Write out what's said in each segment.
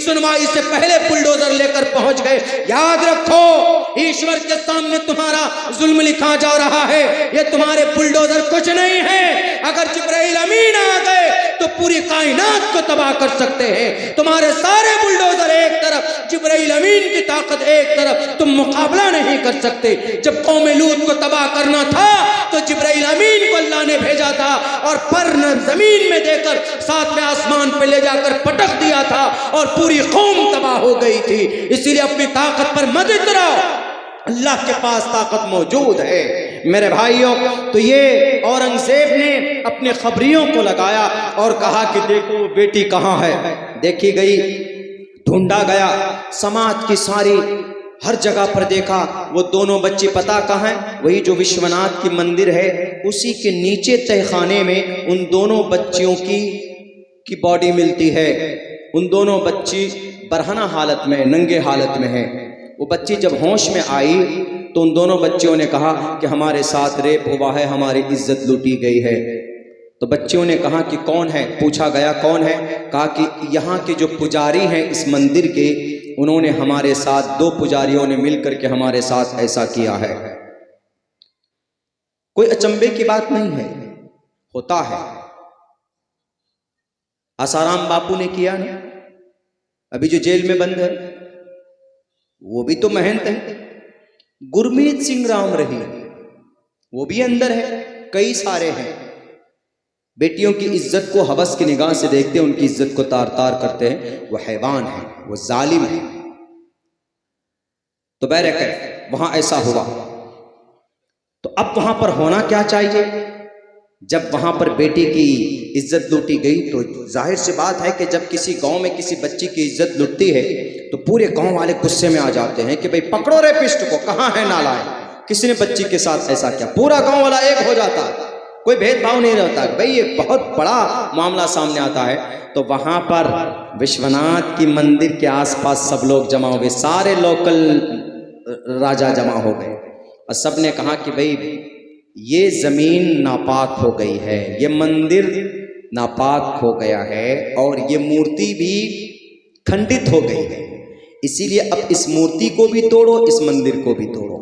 सुनवाई से पहले बुलडोजर लेकर पहुंच गए। याद रखो, ईश्वर के सामने तुम्हारा जुल्म लिखा जा रहा है, ये तुम्हारे बुलडोजर कुछ नहीं है। अगर जिब्राइल अमीन आ गए तो पूरी कायनात को तबाह कर सकते हैं। तुम्हारे सारे बुलडोजर एक तरफ, जिब्राइल अमीन की ताकत एक तरफ, तुम मुकाबला नहीं कर सकते। जब कौम लूत को तबाह करना था तो जिब्राइल अमीन को अल्लाह ने भेजा था और पर जमीन में देकर सातवें आसमान पे ले जाकर पटक दिया था और पूरी कौम तबाह हो गई थी। इसीलिए अपनी ताकत पर मत इतराओ, अल्लाह के पास ताकत मौजूद है मेरे भाइयों। तो ये औरंगजेब ने अपने खबरियों को लगाया और कहा कि देखो बेटी कहाँ है। देखी गई, ढूंढा गया, समाज की सारी हर जगह पर देखा, वो दोनों बच्ची पता कहाँ है? वही जो विश्वनाथ की मंदिर है उसी के नीचे तहखाने में उन दोनों बच्चियों की बॉडी मिलती है। उन दोनों बच्ची बरहना हालत में, नंगे हालत में है। वो बच्ची जब होश में आई तो उन दोनों बच्चियों ने कहा कि हमारे साथ रेप हुआ है, हमारी इज्जत लूटी गई है। तो बच्चियों ने कहा कि कौन है? पूछा गया कौन है? कहा कि यहाँ के जो पुजारी हैं इस मंदिर के, उन्होंने हमारे साथ, दो पुजारियों ने मिलकर के हमारे साथ ऐसा किया है। कोई अचंभे की बात नहीं है, होता है। आसाराम बापू ने किया ना, अभी जो जेल में बंद है वो भी तो महंत है। गुरमीत सिंह राम रही वो भी अंदर है, कई सारे हैं। बेटियों की इज्जत को हवस की निगाह से देखते हैं, उनकी इज्जत को तार तार करते हैं। वो हैवान है, वो जालिम है। तो बहरकैफ वहां ऐसा हुआ। तो अब वहां पर होना क्या चाहिए? जब वहां पर बेटी की इज्जत लूटी गई तो जाहिर सी बात है कि जब किसी गांव में किसी बच्ची की इज्जत लुटती है तो पूरे गांव वाले गुस्से में आ जाते हैं कि भाई पकड़ो रेपिस्ट को, कहां है नालायक, किसने बच्ची के साथ ऐसा किया। पूरा गांव वाला एक हो जाता है, कोई भेदभाव नहीं रहता। भाई ये बहुत बड़ा मामला सामने आता है। तो वहां पर विश्वनाथ की मंदिर के आसपास सब लोग जमा हो गए, सारे लोकल राजा जमा हो गए और सब ने कहा कि भाई ये जमीन नापाक हो गई है, ये मंदिर नापाक हो गया है और ये मूर्ति भी खंडित हो गई है, इसीलिए अब इस मूर्ति को भी तोड़ो, इस मंदिर को भी तोड़ो।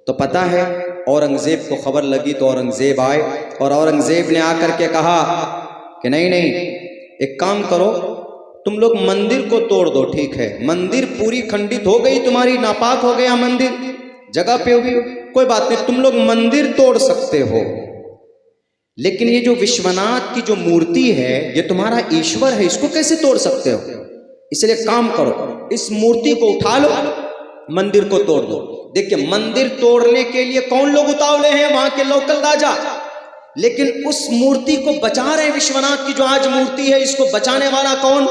तो पता है औरंगजेब को खबर लगी तो औरंगजेब आए और औरंगजेब ने आकर के कहा कि नहीं नहीं, एक काम करो, तुम लोग मंदिर को तोड़ दो। ठीक है, मंदिर पूरी खंडित हो गई तुम्हारी, नापाक हो गया मंदिर, जगह पे होगी, कोई बात नहीं, तुम लोग मंदिर तोड़ सकते हो, लेकिन ये जो विश्वनाथ की जो मूर्ति है ये तुम्हारा ईश्वर है, इसको कैसे तोड़ सकते हो? इसलिए काम करो, इस मूर्ति को उठा लो, मंदिर को तोड़ दो। देखिए, मंदिर तोड़ने के लिए कौन लोग उतावले हैं? वहां के लोकल राजा। लेकिन उस मूर्ति को बचा रहे, विश्वनाथ की जो आज मूर्ति है इसको बचाने वाला कौन?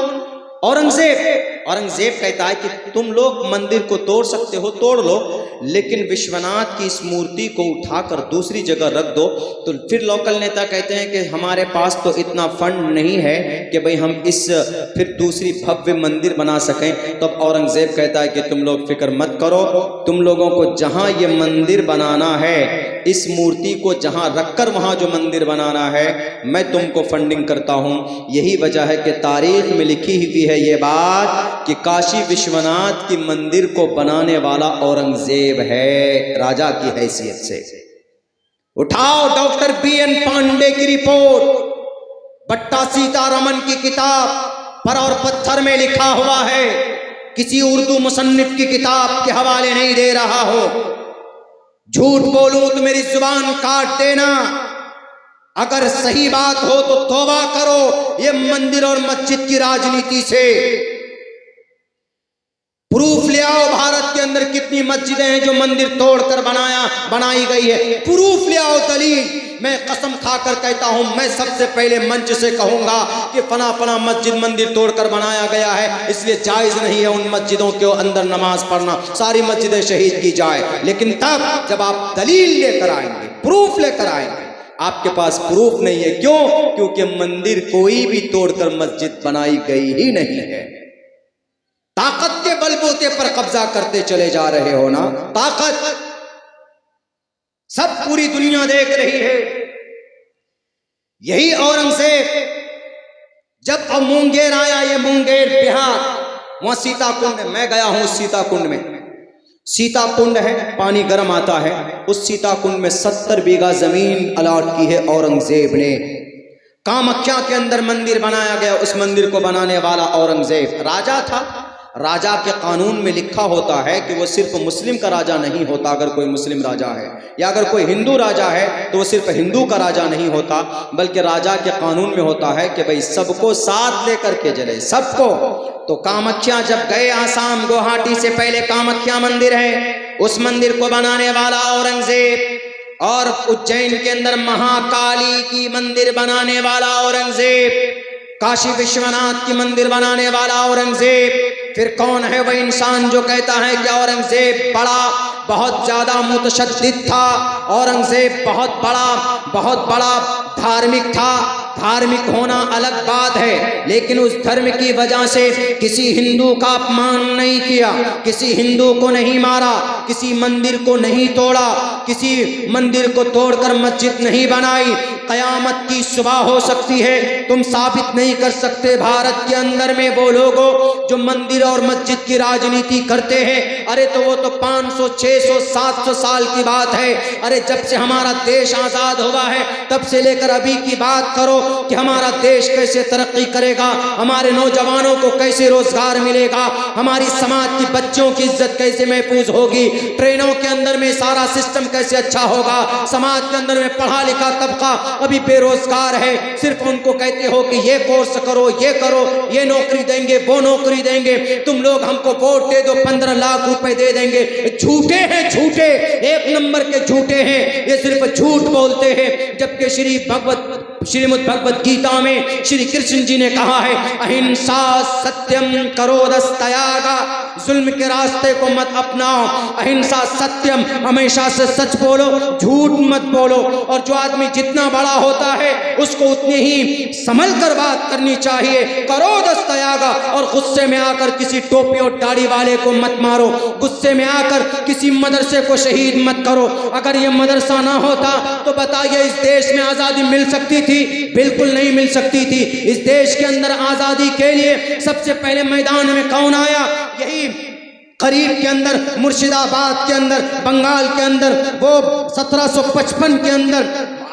औरंगजेब। औरंगजेब कहता है कि तुम लोग मंदिर को तोड़ सकते हो, तोड़ लो, लेकिन विश्वनाथ की इस मूर्ति को उठाकर दूसरी जगह रख दो। तो फिर लोकल नेता कहते हैं कि हमारे पास तो इतना फंड नहीं है कि भाई हम इस फिर दूसरी भव्य मंदिर बना सकें। तो औरंगजेब कहता है कि तुम लोग फिक्र मत करो, तुम लोगों को जहां ये मंदिर बनाना है, इस मूर्ति को जहां रखकर वहां जो मंदिर बनाना है, मैं तुमको फंडिंग करता हूं। यही वजह है कि तारीख में लिखी हुई है ये बात कि काशी विश्वनाथ की मंदिर को बनाने वाला औरंगजेब है, राजा की हैसियत से। उठाओ डॉक्टर BN पांडे की रिपोर्ट, भट्टा सीतारमन की किताब पर और पत्थर में लिखा हुआ है, किसी उर्दू मुसन्निफ की किताब के हवाले नहीं दे रहा हो। झूठ बोलूं तो मेरी जुबान काट देना, अगर सही बात हो तो तौबा करो ये मंदिर और मस्जिद की राजनीति से। प्रूफ ले आओ, भारत के अंदर कितनी मस्जिदें हैं जो मंदिर तोड़कर बनाई गई है, प्रूफ ले आओ, दलील। मैं कसम खाकर कहता हूं, मैं सबसे पहले मंच से कहूंगा कि फना फना मस्जिद मंदिर तोड़कर बनाया गया है, इसलिए जायज नहीं है उन मस्जिदों के अंदर नमाज पढ़ना, सारी मस्जिदें शहीद की जाए। लेकिन तब जब आप दलील लेकर आएंगे, प्रूफ लेकर आएंगे, आपके पास प्रूफ नहीं है। क्यों? क्योंकि मंदिर कोई भी तोड़कर मस्जिद बनाई गई ही नहीं है। ताकत के बलबूते पर कब्जा करते चले जा रहे हो ना, ताकत सब पूरी दुनिया देख रही है। यही औरंगजेब जब अब मुंगेर आया, ये मुंगेर बिहार, वहां सीता कुंड है, मैं गया हूं सीता कुंड में। सीता कुंड है, पानी गर्म आता है। उस सीता कुंड में 70 बीघा जमीन अलॉट की है औरंगजेब ने। कामाख्या के अंदर मंदिर बनाया गया, उस मंदिर को बनाने वाला औरंगजेब राजा था। राजा के कानून में लिखा होता है कि वो सिर्फ मुस्लिम का राजा नहीं होता, अगर कोई मुस्लिम राजा है, या अगर कोई हिंदू राजा है तो वो सिर्फ हिंदू का राजा नहीं होता, बल्कि राजा के कानून में होता है कि भाई सबको साथ लेकर के चले, सबको। तो कामाख्या जब गए आसाम, गुवाहाटी से पहले कामाख्या मंदिर है, उस मंदिर को बनाने वाला औरंगजेब, और उज्जैन के अंदर महाकाली की मंदिर बनाने वाला औरंगजेब, काशी विश्वनाथ की मंदिर बनाने वाला औरंगजेब। फिर कौन है वह इंसान जो कहता है कि औरंगजेब बड़ा, बहुत ज्यादा मुतशद्दिद था, औरंगजेब बहुत बड़ा धार्मिक था। धार्मिक होना अलग बात है, लेकिन उस धर्म की वजह से किसी हिंदू का अपमान नहीं किया, किसी हिंदू को नहीं मारा, किसी मंदिर को नहीं तोड़ा, किसी मंदिर को तोड़कर मस्जिद नहीं बनाई। कयामत की सुबह हो सकती है, तुम साबित नहीं कर सकते भारत के अंदर में वो लोगों जो मंदिर और मस्जिद की राजनीति करते हैं। अरे तो वो तो 500, 600, 700 साल की बात है। अरे जब से हमारा देश आजाद हुआ है तब से लेकर अभी की बात करो कि हमारा देश कैसे तरक्की करेगा, हमारे नौजवानों को कैसे रोजगार मिलेगा, हमारी समाज की बच्चों की इज्जत कैसे महफूज होगी, ट्रेनों के अंदर में सारा सिस्टम कैसे अच्छा होगा। समाज के अंदर में पढ़ा लिखा तबका अभी बेरोजगार है, सिर्फ उनको कहते हो कि ये कोर्स करो, ये करो, ये नौकरी देंगे, वो नौकरी देंगे, तुम लोग हमको वोट दे दो, 15 लाख रुपए दे देंगे। झूठे हैं, झूठे, एक नंबर के झूठे हैं, ये सिर्फ झूठ बोलते हैं। जबकि श्रीमद् भगवत गीता में श्री कृष्ण जी ने कहा है, अहिंसा सत्यम करोदस्तयागा, जुल्म के रास्ते को मत अपनाओ, अहिंसा सत्यम, हमेशा से सच बोलो, झूठ मत बोलो। और जो आदमी जितना बड़ा होता है उसको उतनी ही संभल कर बात करनी चाहिए। करोदस्तयागा, और गुस्से में आकर किसी टोपी और दाढ़ी वाले को मत मारो, गुस्से में आकर किसी मदरसे को शहीद मत करो। अगर ये मदरसा ना होता तो बताइए इस देश में आजादी मिल सकती थी? बिल्कुल नहीं मिल सकती थी। इस देश के अंदर आजादी के लिए सबसे पहले मैदान में कौन आया? यही करीब के अंदर, मुर्शिदाबाद के अंदर, बंगाल के अंदर, वो 1755 के अंदर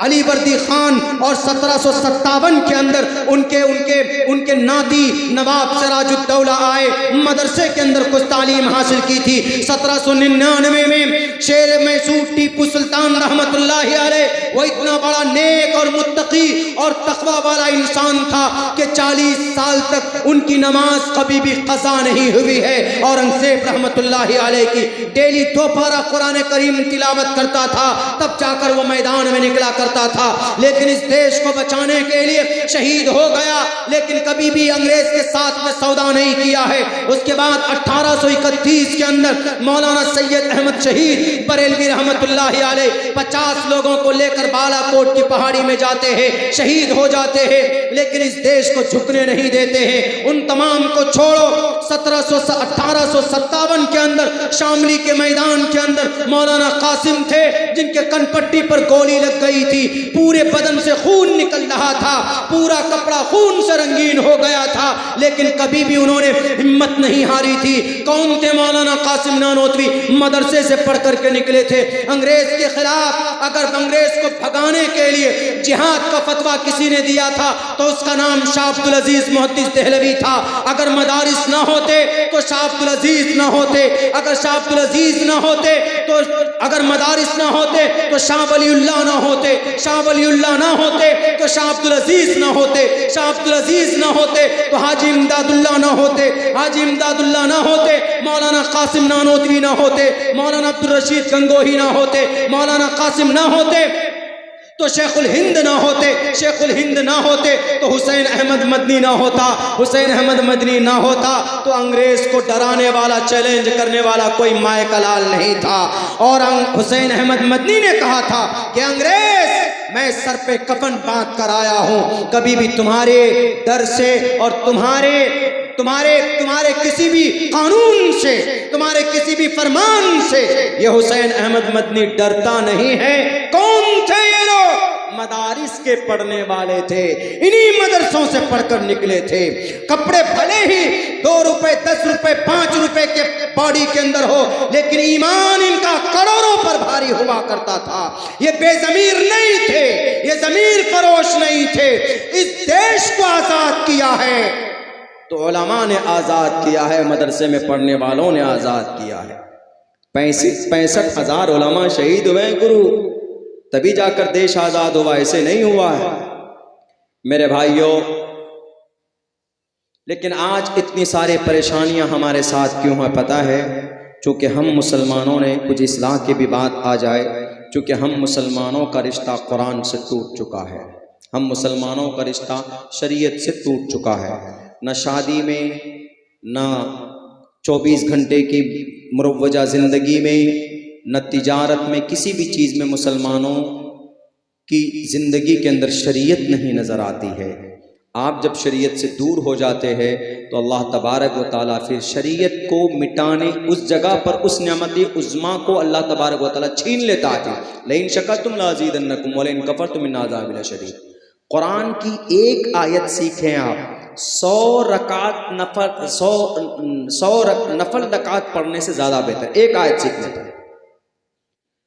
अली वर्दी खान, और 1757 के अंदर उनके नाती नवाब सिराजुद्दौला आए, मदरसे के अंदर कुछ तालीम हासिल की थी। 1799 में शेर मैसूर टीपू सुल्तान रहमतुल्लाहि अलैह, वो इतना बड़ा नेक और मुत्तकी और तकवा वाला इंसान था कि 40 साल तक उनकी नमाज कभी भी कज़ा नहीं हुई है। औरंगजेब रहमतुल्लाहि अलैह की डेली 2 पारा कुरान करीम तिलावत करता था, तब जाकर वो मैदान में निकला करता था। लेकिन इस देश को बचाने के लिए शहीद हो गया, लेकिन कभी भी अंग्रेज के साथ में सौदा नहीं किया है। उसके बाद 1831 के अंदर मौलाना सैयद अहमद शहीद बरेलवी रहमतुल्लाहि अलैह 50 लोगों को लेकर बालाकोट की पहाड़ी में जाते हैं, शहीद हो जाते हैं, लेकिन इस देश को झुकने नहीं देते हैं। उन तमाम को छोड़ो, 1857 के अंदर शामली के मैदान के अंदर मौलाना कासिम थे, जिनके कनपट्टी पर गोली लग गई थी, पूरे बदन से खून निकल रहा था, पूरा कपड़ा खून से रंगीन हो गया था, लेकिन कभी भी उन्होंने हिम्मत नहीं हारी थी। कौन थे? मौलाना कासिम नानोतवी, मदरसे से पढ़ करके निकले थे अंग्रेज के खिलाफ। अगर अंग्रेज को भगाने के लिए जिहाद का फतवा किसी ने दिया था तो उसका नाम शाह अब्दुल अजीज मुहद्दिस देहलवी था। अगर मदारिस ना होते तो शाह अब्दुल अजीज ना होते, अगर शाह अब्दुल अजीज ना होते तो, अगर मदारिस ना होते तो शाह वलीउल्लाह ना होते, शाह वलीउल्लाह ना होते तो शाह अब्दुल अजीज ना होते, शाह अब्दुल अजीज ना होते तो हाजी इमदादुल्लाह ना होते, हाजी इमदादुल्लाह ना होते मौलाना कासिम नानोतवी ना होते, मौलाना अब्दुल रशीद गंगोही ना होते, मौलाना कासिम ना होते तो शेखुल हिंद ना होते, शेखुल हिंद ना होते तो हुसैन अहमद मदनी ना होता, हुसैन अहमद मदनी ना होता तो अंग्रेज को डराने वाला, चैलेंज करने वाला कोई मायकलाल नहीं था। और हुसैन अहमद मदनी ने कहा था कि अंग्रेज, मैं सर पे कफन बांध कर आया हूं, कभी भी तुम्हारे डर से और तुम्हारे किसी भी कानून से, तुम्हारे किसी भी फरमान से ये हुसैन अहमद मदनी डरता नहीं है। कौन थे ये लोग? मदारिस के पढ़ने वाले थे, इन्हीं मदरसों से पढ़कर निकले थे। कपड़े भले ही 2 रुपए 10 रुपए 5 रुपए के बॉडी के अंदर हो, लेकिन ईमान इनका करोड़ों पर भारी हुआ करता था। ये बेजमीर नहीं थे, ये जमीर फरोश नहीं थे। इस देश को आजाद किया है तो उलमा ने आजाद किया है, मदरसे में पढ़ने वालों ने आजाद किया है। 65,000 उलमा शहीद हुए गुरु, तभी जाकर देश आजाद हुआ, ऐसे नहीं हुआ है मेरे भाइयों। लेकिन आज इतनी सारी परेशानियां हमारे साथ क्यों है पता है? चूँकि हम मुसलमानों ने, कुछ इस्लाह की भी बात आ जाए, चूँकि हम मुसलमानों का रिश्ता कुरान से टूट चुका है, हम मुसलमानों का रिश्ता शरीयत से टूट चुका है। न शादी में, न 24 घंटे की मुरव्वजा ज़िंदगी में, न तिजारत में, किसी भी चीज़ में मुसलमानों की ज़िंदगी के अंदर शरीयत नहीं नज़र आती है। आप जब शरीयत से दूर हो जाते हैं तो अल्लाह तबारक व तआला फिर शरीयत को मिटाने, उस जगह पर उस नेमत उज़्मा को अल्लाह तबारक व तआला छीन लेता है। लइन शकरतुम लाज़ीदन्नकुम व लइन कफरतुम इन्न अज़ाबी लशदीद। कुरान की एक आयत सीखें आप, 100 नफल रकात पढ़ने से ज़्यादा बेहतर एक आयत सीख लेते हैं।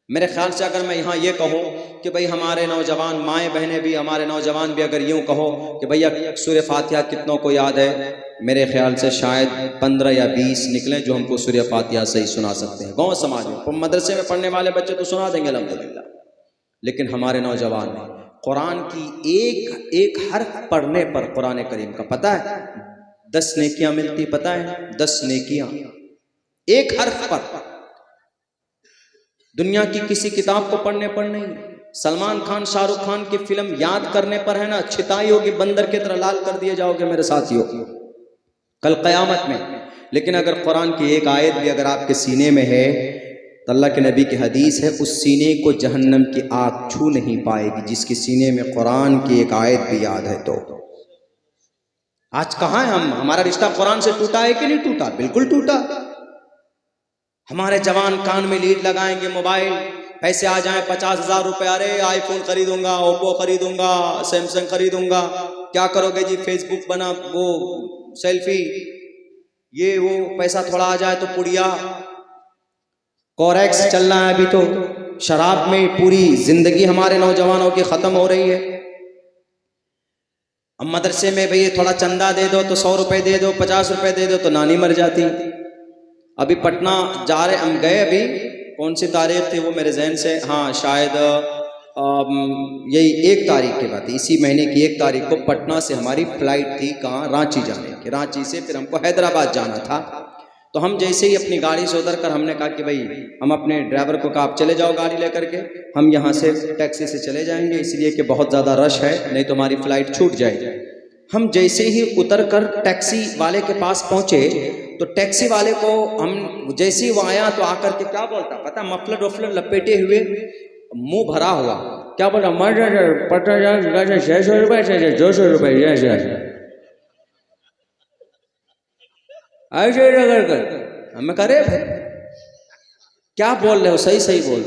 मेरे ख्याल से अगर मैं यहाँ ये कहूँ कि भाई हमारे नौजवान माएँ बहनें भी, हमारे नौजवान भी अगर यूँ कहो कि भैया सूरह फातिहा कितनों को याद है, मेरे ख्याल से शायद 15 या 20 निकलें जो हमको सूरह फातिहा सही सुना सकते हैं। गाँव समाज में मदरसे में पढ़ने वाले बच्चे तो सुना देंगे अल्हम्दुलिल्लाह, लेकिन हमारे नौजवान ने कुरान की एक हर्फ पढ़ने पर कुरान करीम का पता है 10 नेकियां मिलती, पता है 10 नेकियां एक हर्फ पर। दुनिया की किसी किताब को पढ़ने पर नहीं। सलमान खान शाहरुख खान की फिल्म याद करने पर है ना, छिताई होगी, बंदर की तरह लाल कर दिए जाओगे मेरे साथियों कल क़यामत में। लेकिन अगर कुरान की एक आयत भी अगर आपके सीने में है तो अल्लाह के नबी की हदीस है, उस सीने को जहन्नम की आग छू नहीं पाएगी जिसके सीने में कुरान की एक आयत भी याद है। तो आज कहाँ है हम? हमारा रिश्ता कुरान से टूटा है कि नहीं टूटा? बिल्कुल टूटा। हमारे जवान कान में लीड लगाएंगे, मोबाइल पैसे आ जाएं 50,000 रुपए, अरे आईफोन खरीदूंगा, ओप्पो खरीदूंगा, सैमसंग खरीदूंगा। क्या करोगे जी? फेसबुक बना, वो सेल्फी, ये वो, पैसा थोड़ा आ जाए तो पुड़िया, कोरेक्स चल रहा है अभी तो, शराब में पूरी जिंदगी हमारे नौजवानों की खत्म हो रही है। अब मदरसे में भैया थोड़ा चंदा दे दो तो 100 रुपए दे दो, 50 रुपए दे दो तो नानी मर जाती। अभी पटना जा रहे हम, गए अभी, कौन सी तारीख थी वो मेरे जहन से, हाँ शायद यही 1 तारीख की बात है, इसी महीने की 1 तारीख को पटना से हमारी फ्लाइट थी, कहाँ? रांची जाने की। रांची से फिर हमको हैदराबाद जाना था। तो हम जैसे ही अपनी गाड़ी से उतर कर हमने कहा कि भाई, हम अपने ड्राइवर को कहा आप चले जाओ गाड़ी लेकर के, हम यहाँ से टैक्सी से चले जाएंगे, इसलिए कि बहुत ज़्यादा रश है, नहीं तो हमारी फ़्लाइट छूट जाएगी। हम जैसे ही उतर कर टैक्सी वाले के पास पहुँचे तो टैक्सी वाले को हम जैसे ही वो आया तो आकर के क्या बोलता पता, मफलर वफलर लपेटे हुए, मुंह भरा हुआ, क्या बोला? 600 रुपये 200 रुपये ऐसे कर। हमें करे भाई क्या बोल रहे हो, सही सही बोल।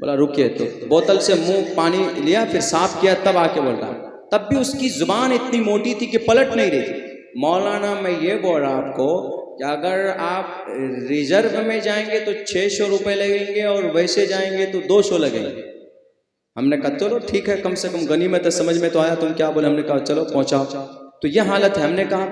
बोला रुकिए, तो बोतल से मुंह पानी लिया, फिर साफ किया, तब आके बोल रहा। तब भी उसकी जुबान इतनी मोटी थी कि पलट नहीं रही थी। मौलाना मैं ये बोल रहा आपको कि अगर आप रिजर्व में जाएंगे तो 600 रुपये लगेंगे और वैसे जाएंगे तो 200 लगेंगे। हमने कहा चलो ठीक है, कम से कम गनीमत है, समझ में तो आया तुम क्या बोले। हमने कहा चलो पहुँचाओ। तो यह हालत है। हमने कहा